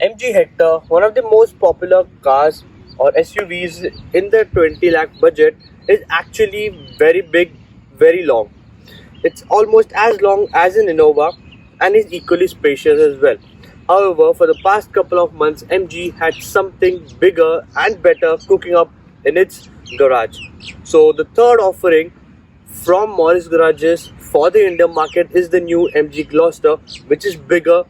MG Hector, one of the most popular cars or SUVs in the 20 lakh budget, is actually very big, very long. It's almost as long as an Innova and is equally spacious as well. However, for the past couple of months, MG had something bigger and better cooking up in its garage. So, the third offering from Morris Garages for the Indian market is the new MG Gloster, which is bigger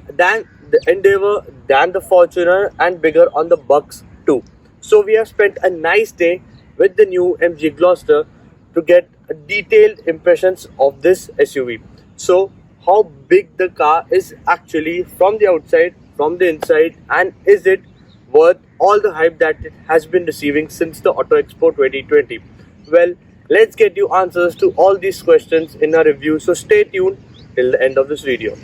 than the Endeavour, than the Fortuner, and bigger on the bucks too. So we have spent a nice day with the new MG Gloster to get detailed impressions of this SUV. So how big the car is actually from the outside, from the inside, and is it worth all the hype that it has been receiving since the Auto Expo 2020? Well, let's get you answers to all these questions in our review. So stay tuned till the end of this video.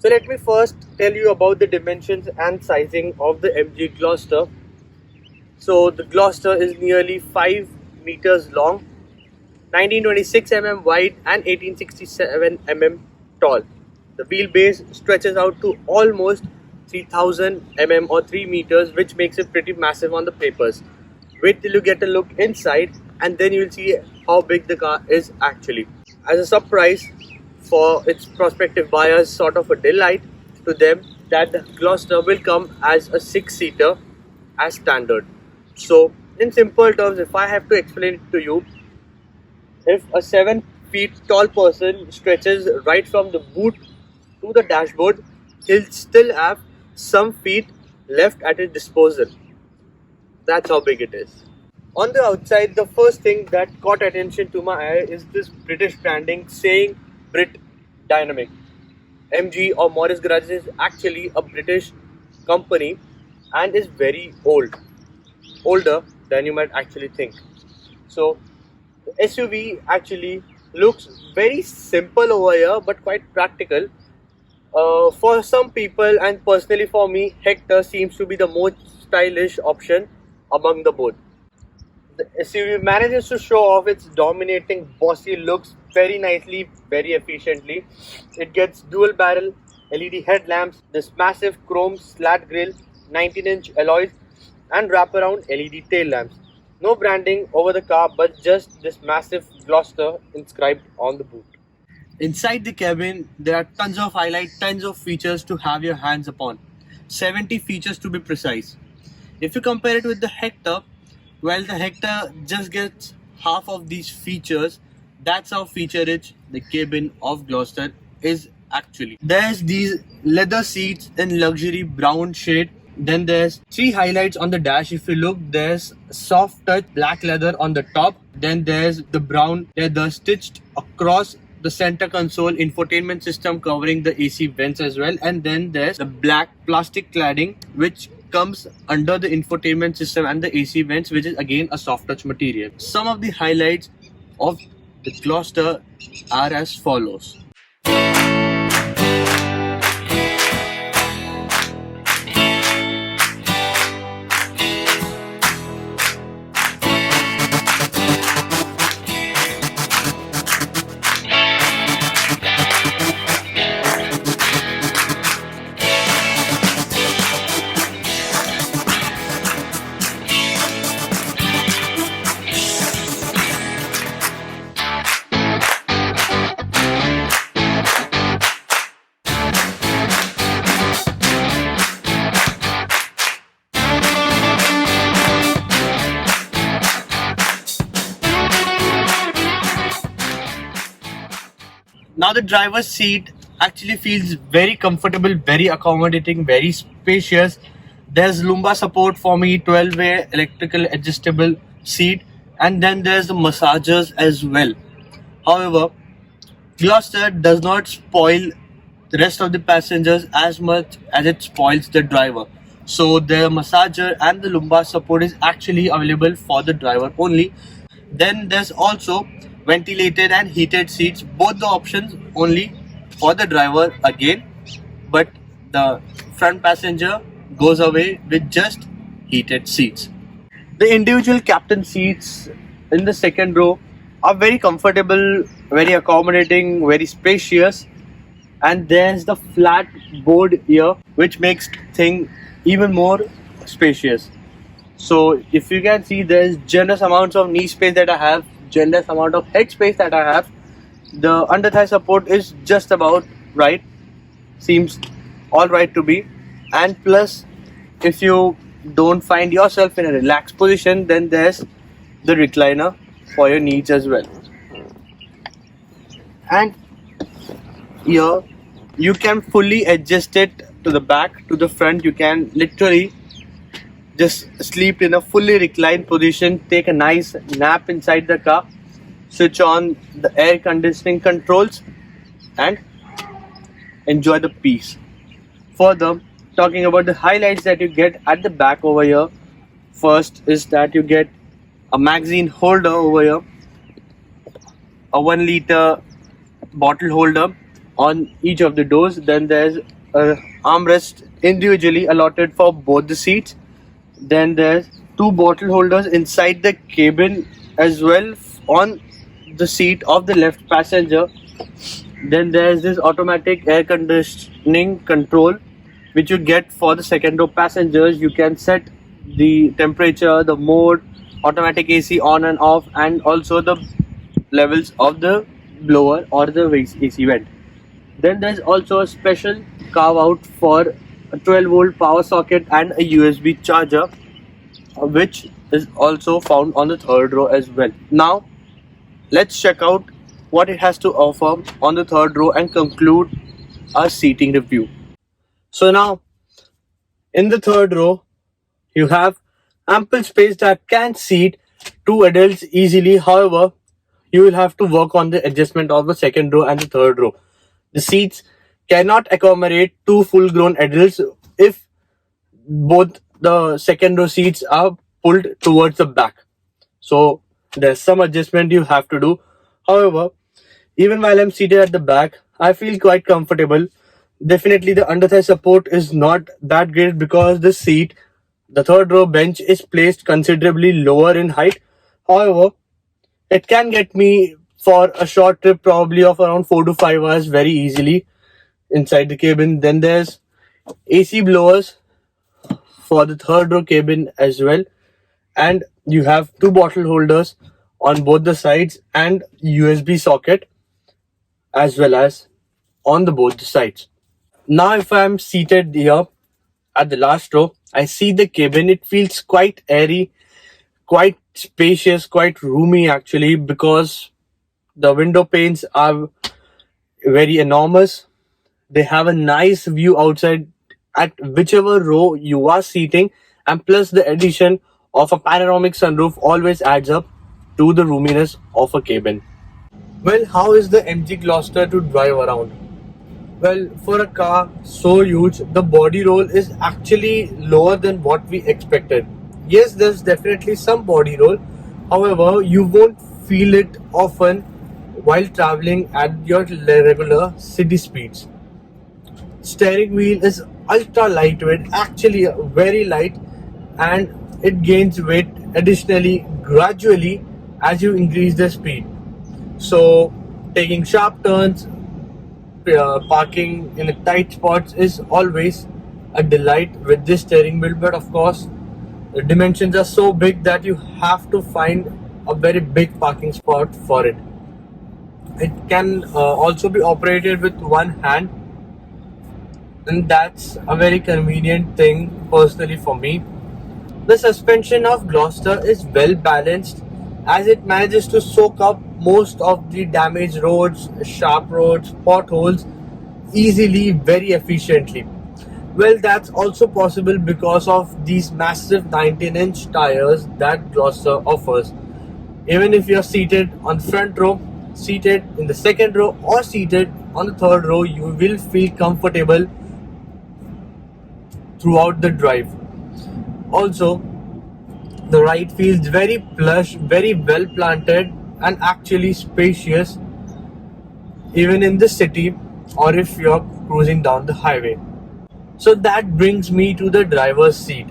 So let me first tell you about the dimensions and sizing of the MG Gloster. So the Gloster is nearly 5 meters long, 1926 mm wide and 1867 mm tall. The wheelbase stretches out to almost 3000 mm or 3 meters, which makes it pretty massive on the papers. Wait till you get a look inside and then you'll see how big the car is actually. As a surprise for its prospective buyers, sort of a delight to them, that the Gloster will come as a 6-seater as standard. So in simple terms, if I have to explain it to you, if a 7 feet tall person stretches right from the boot to the dashboard, he'll still have some feet left at his disposal. That's how big it is. On the outside, the first thing that caught attention to my eye is this British branding saying Brit Dynamic. MG or Morris Garages is actually a British company and is very old, older than you might actually think. So the SUV actually looks very simple over here but quite practical. For some people and personally for me, Hector seems to be the most stylish option among the both. The SUV manages to show off its dominating bossy looks very nicely, very efficiently. It gets dual barrel LED headlamps, this massive chrome slat grille, 19-inch alloys and wraparound LED tail lamps. No branding over the car but just this massive Gloster inscribed on the boot. Inside the cabin, there are tons of highlights, tons of features to have your hands upon. 70 features to be precise. If you compare it with the Hector, well, the Hector just gets half of these features. That's how feature-rich the cabin of Gloster is actually. There's these leather seats in luxury brown shade. Then there's 3 highlights on the dash. If you look, there's soft touch black leather on the top. Then there's the brown leather stitched across the center console, infotainment system covering the AC vents as well. And then there's the black plastic cladding which comes under the infotainment system and the AC vents, which is again a soft touch material. Some of the highlights of the Gloster are as follows. Now the driver's seat actually feels very comfortable, very accommodating, very spacious. There's Lumbar support for me, 12-way electrical adjustable seat, and then there's the massagers as well. However, Gloster does not spoil the rest of the passengers as much as it spoils the driver. So the massager and the lumbar support is actually available for the driver only. Then there's also ventilated and heated seats, both the options only for the driver again, but the front passenger goes away with just heated seats. The individual captain seats in the second row are very comfortable, very accommodating, very spacious, and there's the flat board here which makes thing even more spacious. So if you can see, there's generous amounts of knee space that I have, generous amount of head space that I have. The under thigh support is just about right, seems all right to be, and plus if you don't find yourself in a relaxed position, then there's the recliner for your needs as well. And here you can fully adjust it to the back, to the front. You can literally just sleep in a fully reclined position, take a nice nap inside the car, switch on the air conditioning controls, and enjoy the peace. Further, talking about the highlights that you get at the back over here, first is that you get a magazine holder over here, a 1 liter bottle holder on each of the doors. Then there's a armrest individually allotted for both the seats. Then there's 2 bottle holders inside the cabin as well on the seat of the left passenger. Then there's this automatic air conditioning control which you get for the second row passengers. You can set the temperature, the mode, automatic AC on and off, and also the levels of the blower or the AC vent. Then there's also a special carve out for a 12-volt power socket and a USB charger, which is also found on the third row as well. Now let's check out what it has to offer on the third row and conclude our seating review. So now in the third row you have ample space that can seat 2 adults easily. However, you will have to work on the adjustment of the second row and the third row. The seats cannot accommodate 2 full grown adults if both the second row seats are pulled towards the back. So there's some adjustment you have to do. However, even while I'm seated at the back, I feel quite comfortable. Definitely the under thigh support is not that great because the seat, the third row bench, is placed considerably lower in height. However, it can get me for a short trip probably of around 4 to 5 hours very easily inside the cabin. Then there's AC blowers for the third row cabin as well, and you have 2 bottle holders on both the sides and USB socket as well as on the both the sides. Now if I'm seated here at the last row, I see the cabin. It feels quite airy, quite spacious, quite roomy actually, because the window panes are very enormous. They have a nice view outside at whichever row you are seating, and plus the addition of a panoramic sunroof always adds up to the roominess of a cabin. Well, how is the MG Gloster to drive around? Well, for a car so huge, the body roll is actually lower than what we expected. Yes, there's definitely some body roll. However, you won't feel it often while traveling at your regular city speeds. Steering wheel is ultra lightweight, actually very light, and it gains weight additionally gradually as you increase the speed. So taking sharp turns, parking in tight spots is always a delight with this steering wheel. But of course, the dimensions are so big that you have to find a very big parking spot for it. It can also be operated with one hand, and that's a very convenient thing personally for me. The suspension of Gloster is well balanced as it manages to soak up most of the damaged roads, sharp roads, potholes easily, very efficiently. Well, that's also possible because of these massive 19-inch tires that Gloster offers. Even if you're seated on the front row, seated in the second row or seated on the third row, you will feel comfortable throughout the drive. Also, the ride feels very plush, very well planted, and actually spacious even in the city or if you're cruising down the highway. So that brings me to the driver's seat.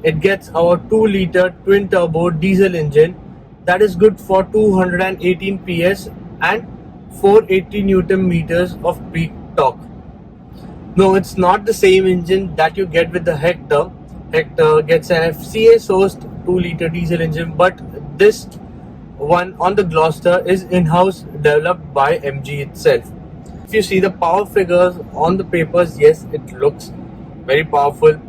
It gets our 2-liter twin turbo diesel engine that is good for 218 PS and 480 Newton meters of peak torque. No, it's not the same engine that you get with the Hector. Hector gets an FCA sourced 2-liter diesel engine, but this one on the Gloster is in-house developed by MG itself. If you see the power figures on the papers, yes, it looks very powerful.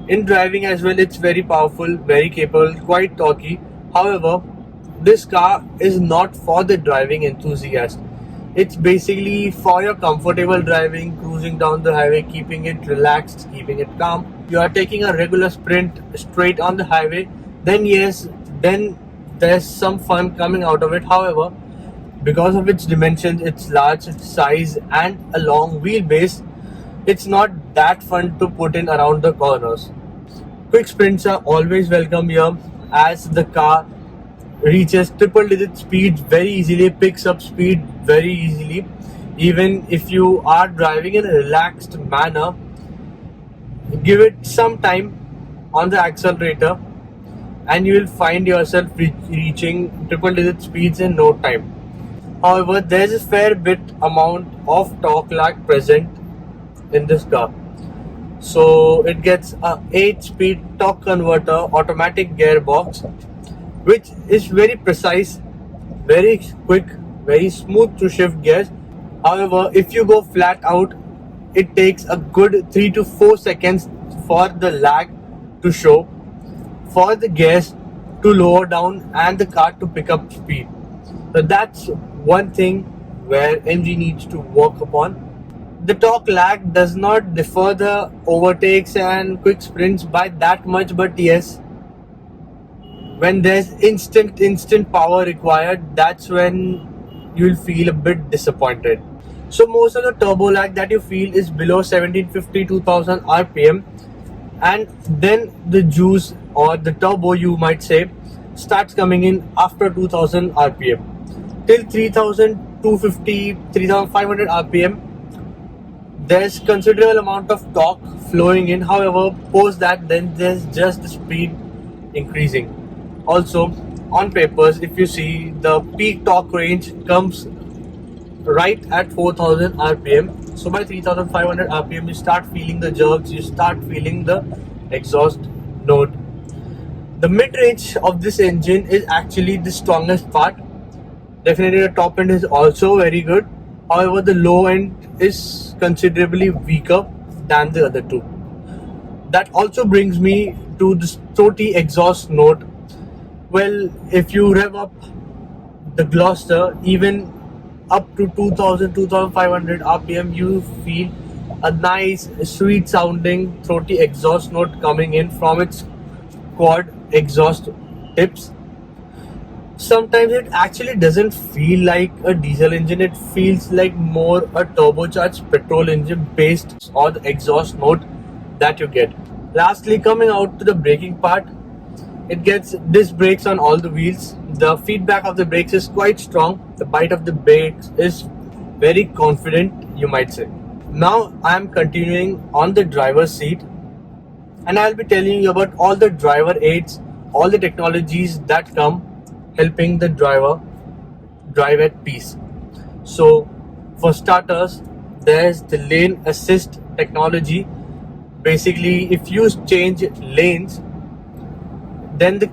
In driving as well, it's very powerful, very capable, quite torquey. However, this car is not for the driving enthusiast. It's basically for your comfortable driving, cruising down the highway, keeping it relaxed, keeping it calm. You are taking a regular sprint straight on the highway, then yes, then there's some fun coming out of it. However, because of its dimensions, its large size and a long wheelbase, it's not that fun to put in around the corners. Quick sprints are always welcome here as the car reaches triple digit speed very easily, picks up speed very easily. Even if you are driving in a relaxed manner, give it some time on the accelerator and you will find yourself reaching triple digit speeds in no time. However, there's a fair bit amount of torque lag present in this car. So it gets a 8-speed torque converter automatic gearbox, which is very precise, very quick, very smooth to shift gears. However, if you go flat out, it takes a good 3 to 4 seconds for the lag to show, for the gears to lower down and the car to pick up speed. So that's one thing where MG needs to work upon. The torque lag does not differ the overtakes and quick sprints by that much, but yes, when there's instant power required, that's when you'll feel a bit disappointed. So most of the turbo lag that you feel is below 1750 2000 RPM, and then the juice or the turbo, you might say, starts coming in after 2000 RPM. Till 3250 3500 RPM, there's considerable amount of torque flowing in. However, post that, then there's just the speed increasing. Also, on papers, if you see, the peak torque range comes right at 4000 RPM. So by 3500 RPM, you start feeling the jerks, you start feeling the exhaust note. The mid-range of this engine is actually the strongest part. Definitely the top end is also very good. However, the low end is considerably weaker than the other two. That also brings me to the throaty exhaust note. Well, if you rev up the Gloster, even up to 2500 RPM, you feel a nice, sweet sounding throaty exhaust note coming in from its quad exhaust tips. Sometimes it actually doesn't feel like a diesel engine, it feels like more a turbocharged petrol engine based on the exhaust note that you get. Lastly, coming out to the braking part, it gets disc brakes on all the wheels. The feedback of the brakes is quite strong. The bite of the brakes is very confident, you might say. Now I am continuing on the driver's seat, and I'll be telling you about all the driver aids, all the technologies that come helping the driver drive at peace. So for starters, there's the lane assist technology. Basically, if you change lanes, then the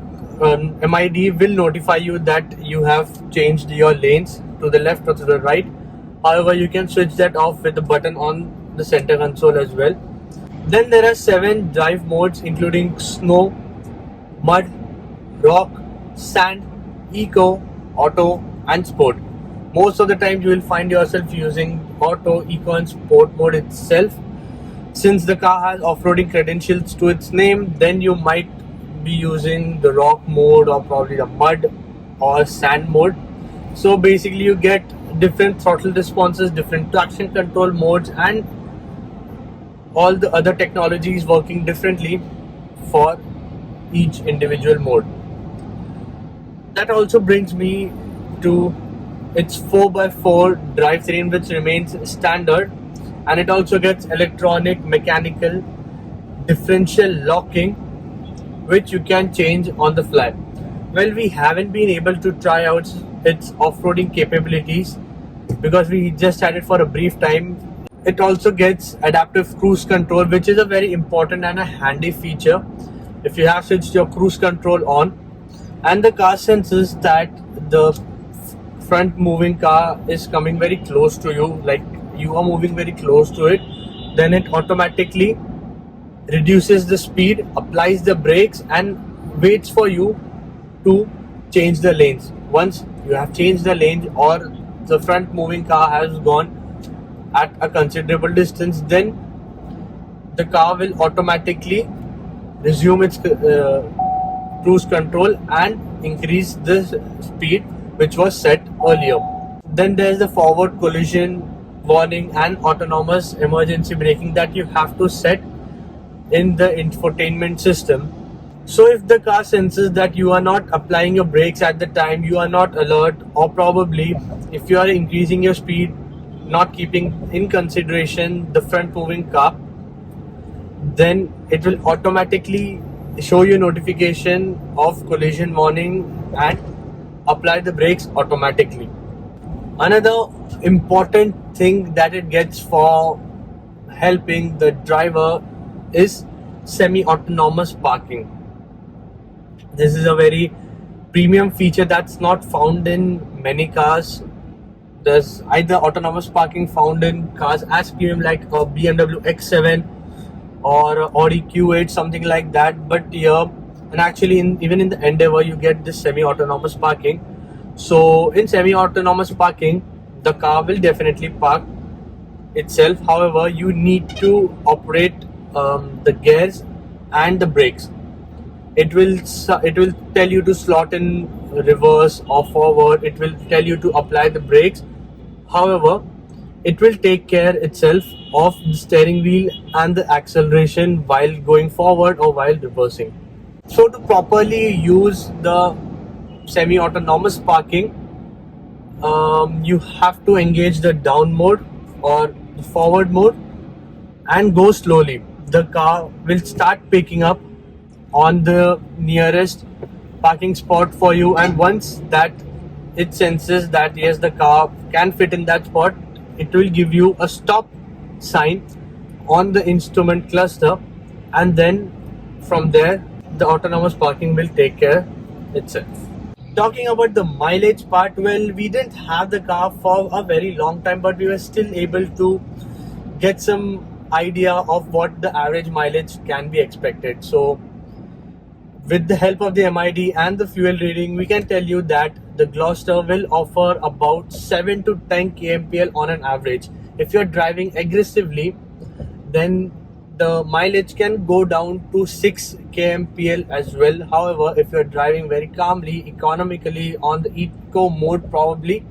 MID will notify you that you have changed your lanes to the left or to the right. However, you can switch that off with the button on the center console as well. Then there are 7 drive modes, including snow, mud, rock, sand, eco, auto and sport. Most of the time you will find yourself using auto, eco and sport mode itself. Since the car has off-roading credentials to its name, then you might be using the rock mode or probably the mud or sand mode. So basically you get different throttle responses, different traction control modes, and all the other technologies working differently for each individual mode. That also brings me to its 4x4 drivetrain, which remains standard, and it also gets electronic mechanical differential locking, which you can change on the fly. Well, we haven't been able to try out its off-roading capabilities because we just had it for a brief time. It also gets adaptive cruise control, which is a very important and a handy feature if you have switched your cruise control on, and the car senses that the front moving car is coming very close to you, like you are moving very close to it, then it automatically reduces the speed, applies the brakes, and waits for you to change the lanes. Once you have changed the lane or the front moving car has gone at a considerable distance, then the car will automatically resume its cruise control and increase the speed which was set earlier. Then there's the forward collision warning and autonomous emergency braking that you have to set in the infotainment system. So if the car senses that you are not applying your brakes at the time, you are not alert, or probably if you are increasing your speed, not keeping in consideration the front moving car, then it will automatically show you notification of collision warning and apply the brakes automatically. Another important thing that it gets for helping the driver is semi-autonomous parking. This is a very premium feature that's not found in many cars. There's either autonomous parking found in cars as premium like a BMW X7 or Audi Q8, something like that. But here, and actually even in the Endeavour, you get this semi-autonomous parking. So in semi-autonomous parking, the car will definitely park itself. However, you need to operate the gears and the brakes. It will tell you to slot in reverse or forward. It will tell you to apply the brakes. However, it will take care itself of the steering wheel and the acceleration while going forward or while reversing. So to properly use the semi-autonomous parking, you have to engage the down mode or the forward mode and go slowly. The car will start picking up on the nearest parking spot for you, and once that it senses that yes, the car can fit in that spot, it will give you a stop sign on the instrument cluster, and then from there the autonomous parking will take care itself. Talking about the mileage part, well, we didn't have the car for a very long time, but we were still able to get some idea of what the average mileage can be expected. So with the help of the MID and the fuel reading, we can tell you that the Gloster will offer about 7 to 10 kmpl on an average. If you're driving aggressively, then the mileage can go down to 6 kmpl as well. However, if you're driving very calmly, economically on the eco mode, probably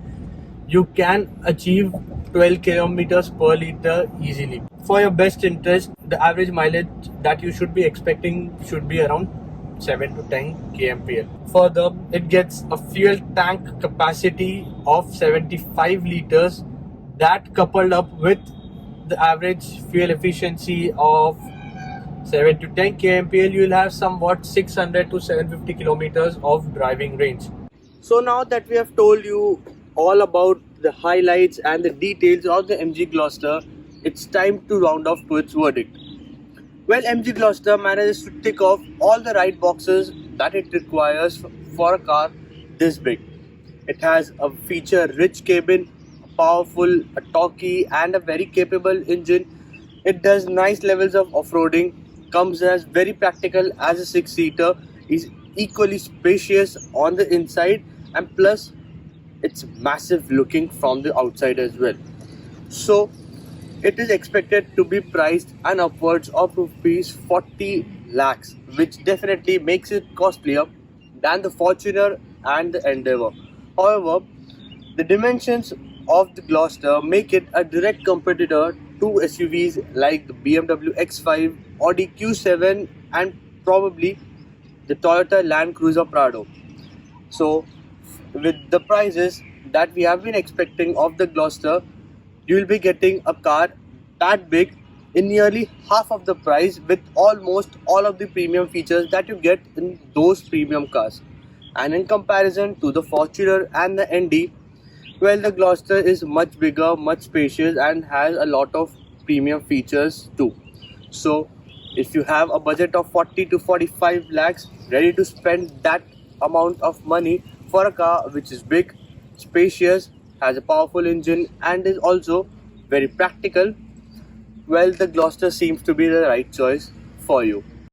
you can achieve 12 kilometers per liter easily. For your best interest, the average mileage that you should be expecting should be around 7 to 10 kmpl. Further, it gets a fuel tank capacity of 75 liters, that coupled up with the average fuel efficiency of 7 to 10 kmpl, you will have somewhat 600 to 750 kilometers of driving range. So now that we have told you all about the highlights and the details of the MG Gloster, it's time to round off to its verdict. Well, MG Gloster manages to tick off all the right boxes that it requires for a car this big. It has a feature-rich cabin, powerful, a torquey, and a very capable engine. It does nice levels of off-roading, comes as very practical as a 6-seater, is equally spacious on the inside, and plus it's massive looking from the outside as well. So it is expected to be priced and upwards of rupees 40 lakhs, which definitely makes it costlier than the Fortuner and the Endeavour. However, The dimensions of the Gloster make it a direct competitor to SUVs like the BMW X5, Audi Q7, and probably the Toyota Land Cruiser Prado. So, with the prices that we have been expecting of the Gloster, you will be getting a car that big in nearly half of the price with almost all of the premium features that you get in those premium cars. And in comparison to the Fortuner and the ND, well, the Gloster is much bigger, much spacious, and has a lot of premium features too. So, if you have a budget of 40 to 45 lakhs, ready to spend that amount of money for a car which is big, spacious, has a powerful engine, and is also very practical, well, the Gloster seems to be the right choice for you.